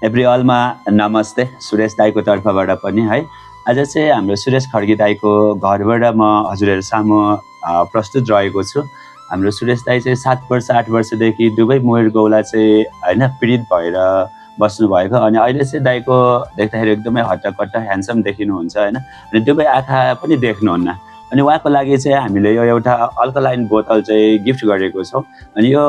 Every अलमा नमस्ते सुरेश दाईको तर्फबाट पनि है। आज चाहिँ हाम्रो सुरेश खड्गी दाईको घरबाट म हजुरहरू सामु प्रस्तुत रहेको छु। हाम्रो सुरेश दाई चाहिँ 7 वर्ष 8 वर्षदेखि दुवै मोयर गौला चाहिँ हैन पीडित भएर बस्नु भएको अनि अहिले चाहिँ दाईको देख्दाखेरि एकदमै हट्टकट्ट ह्यान्डसम देखिनुहुन्छ हैन। अनि दुवै आँखा पनि देख्नुहुन्न। अनि उहाँको लागि चाहिँ हामीले यो एउटा अल्कलाइन बोतल चाहिँ गिफ्ट गरेको छौँ। अनि यो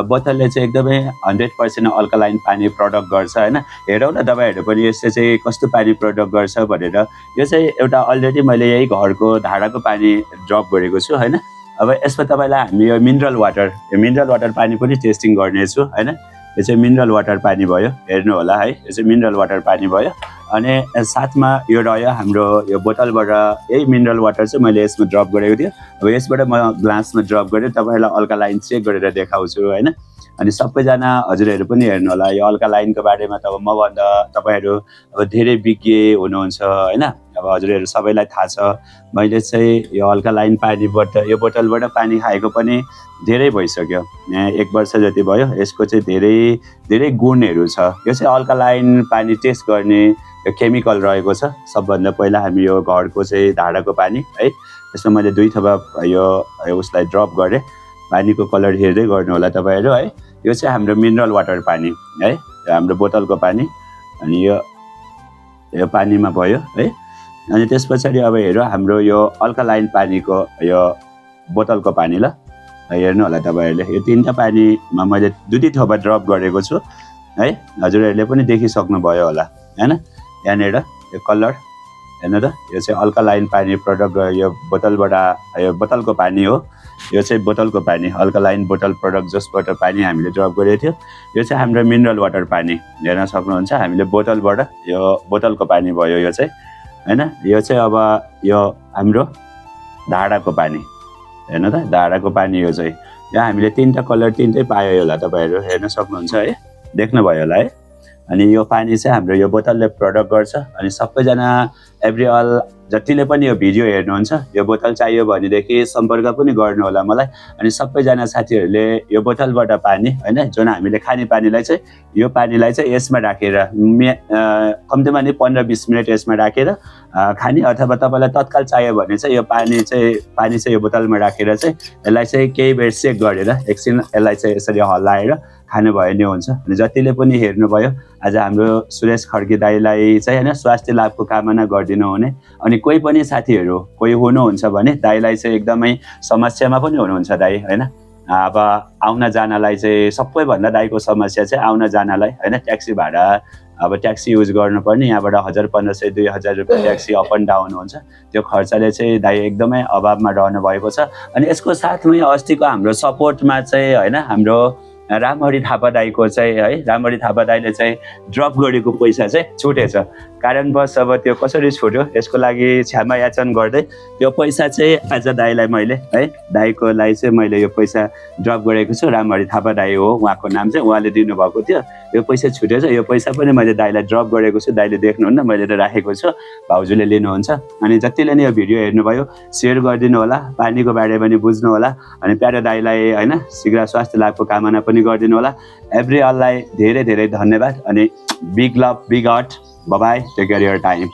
बोतलले चाहिँ एकदमै 100% अल्कलाइन पानी प्रडक्ट गर्छ हैन। हेरौँ न तपाईहरु पनि यसले चाहिँ कस्तो पानी प्रडक्ट गर्छ भनेर। यो चाहिँ एउटा अलरेडी मैले यही घरको धाराको पानी ड्रप गरेको छु हैन। अब यसमा तपाईलाई हामी यो मिनरल वाटर पानी पनि टेस्टिङ गर्नेछु हैन। यो चाहिँ मिनरल वाटर पानी भयो, हेर्नु होला है। यो चाहिँ मिनरल वाटर पानी भयो अनि साथमा यो रह्यो हाम्रो यो बोतलबाट यही मिनरल वाटर चाहिँ मैले यसमा ड्रप गरेको थिएँ। अब यसबाट म ग्लासमा ड्रप गरेर तपाईहरुलाई अल्कलाइन चेक गरेर देखाउँछु हैन। अनि सबैजना हजुरहरू पनि हेर्नु होला यो अल्कलाइनको बारेमा त अब म भन्दा तपाईहरु अब धेरै विज्ञ हुनुहुन्छ हैन। अब हजुरहरू सबैलाई थाहा छ मैले चाहिँ यो अल्कलाइन पानीबाट यो बोतलबाट पानी खाएको पनि धेरै भइसक्यो। 1 वर्ष जति भयो। यसको चाहिँ धेरै गुणहरू छ। यो चाहिँ अल्कलाइन पानी टेस्ट गर्ने यो केमिकल रहेको छ। सबभन्दा पहिला हामी यो घरको चाहिँ धाराको पानी है यसमा मैले 2 थोपा यो उसलाई ड्रप गरेँ। पानीको कलर हेर्दै गर्नु होला तपाईहरु है। यो चाहिँ हाम्रो मिनरल वाटर पानी है, हाम्रो बोतलको पानी। अनि यो पानीमा भयो है। अनि त्यसपछि अब हेरौँ हाम्रो यो अल्कलाइन पानीको यो बोतलको पानी ल हेर्नु होला तपाईहरुले। यो 3टा पानीमा मैले 2 थोपा ड्रप गरेको छु है। हजुरहरूले पनि देखिसक्नु भयो होला हैन। यहाँनेर यो कलर हेर्नु त यो चाहिँ अल्कलाइन पानी प्रडक्ट यो बोतलबाट यो बोतलको पानी हो। यो चाहिँ बोतलको पानी अल्कलाइन बोतल प्रडक्ट जसबाट पानी हामीले ड्रप गरेको थियो। यो चाहिँ हाम्रो मिनरल वाटर पानी हेर्न सक्नुहुन्छ। हामीले बोतलबाट यो बोतलको पानी भयो यो चाहिँ हैन। यो चाहिँ अब यो हाम्रो धाराको पानी हेर्नु त धाराको पानी यो चाहिँ। यहाँ हामीले 3टा कलर 3टै पायो होला तपाईहरु हेर्न सक्नुहुन्छ है, देख्नु भयो होला है। अनि यो पानी चाहिँ हाम्रो यो बोतलले प्रडक्ट गर्छ। अनि सबैजना एभ्री अल जतिले पनि यो भिडियो हेर्नुहुन्छ यो बोतल चाहियो भनेदेखि सम्पर्क पनि गर्नु होला मलाई। अनि सबैजना साथीहरूले यो बोतलबाट पानी हैन जुन हामीले खाने पानीलाई चाहिँ यो पानीलाई चाहिँ यसमा राखेर कम्तीमा नि 15-20 मिनेट यसमा राखेर खाने अथवा तपाईलाई तत्काल चाहियो भने चाहिँ यो पानी चाहिँ यो बोतलमा राखेर चाहिँ यसलाई चाहिँ केही बेर सेक गरेर एकछिन यसलाई चाहिँ यसरी हल्लाएर खानुभयो नि हुन्छ। अनि जतिले पनि हेर्नुभयो आज हाम्रो सुरेश खड्गी दाईलाई चाहिँ हैन स्वास्थ्य लाभको कामना गरिदिनु हुने। अनि कोही पनि साथीहरू कोही हुनुहुन्छ भने दाईलाई चाहिँ एकदमै समस्यामा पनि हुनुहुन्छ दाई हैन। अब आउन जानलाई चाहिँ सबैभन्दा दाईको समस्या चाहिँ आउन जानलाई हैन। ट्याक्सी भाडा अब ट्याक्सी युज गर्नुपर्ने यहाँबाट 1500-2000 रुपैयाँ ट्याक्सी अप एन्ड डाउन हुन्छ। त्यो खर्चले चाहिँ दाई एकदमै अभावमा रहनु भएको छ। अनि यसको साथमै अस्तिको हाम्रो सपोर्टमा चाहिँ हैन हाम्रो रामहरि थापा दाईको चाहिँ है रामहरि थापा दाईले चाहिँ ड्रप गरेको पैसा चाहिँ छुटेछ। कारणवश अब त्यो कसरी छुट्यो यसको लागि क्षमा याचना गर्दै त्यो पैसा चाहिँ आज दाईलाई मैले है दाईको लागि चाहिँ मैले यो पैसा ड्रप गरेको छु। रामहरि थापा दाई हो उहाँको नाम चाहिँ, उहाँले दिनुभएको थियो। यो पैसा छुटेछ। यो पैसा पनि मैले दाईलाई ड्रप गरेको छु। दाईले देख्नुहुन्न मैले त राखेको छु, भाउजूले लिनुहुन्छ। अनि जतिले नि यो भिडियो हेर्नुभयो सेयर गरिदिनु होला, पानीको बारेमा पनि बुझ्नु होला। अनि प्यारो दाईलाई हैन शीघ्र स्वास्थ्य लाभको कामना पनि गरिदिनु होला। एभ्री अललाई धेरै धेरै धन्यवाद। अनि big love big heart. Bye bye, take care your time.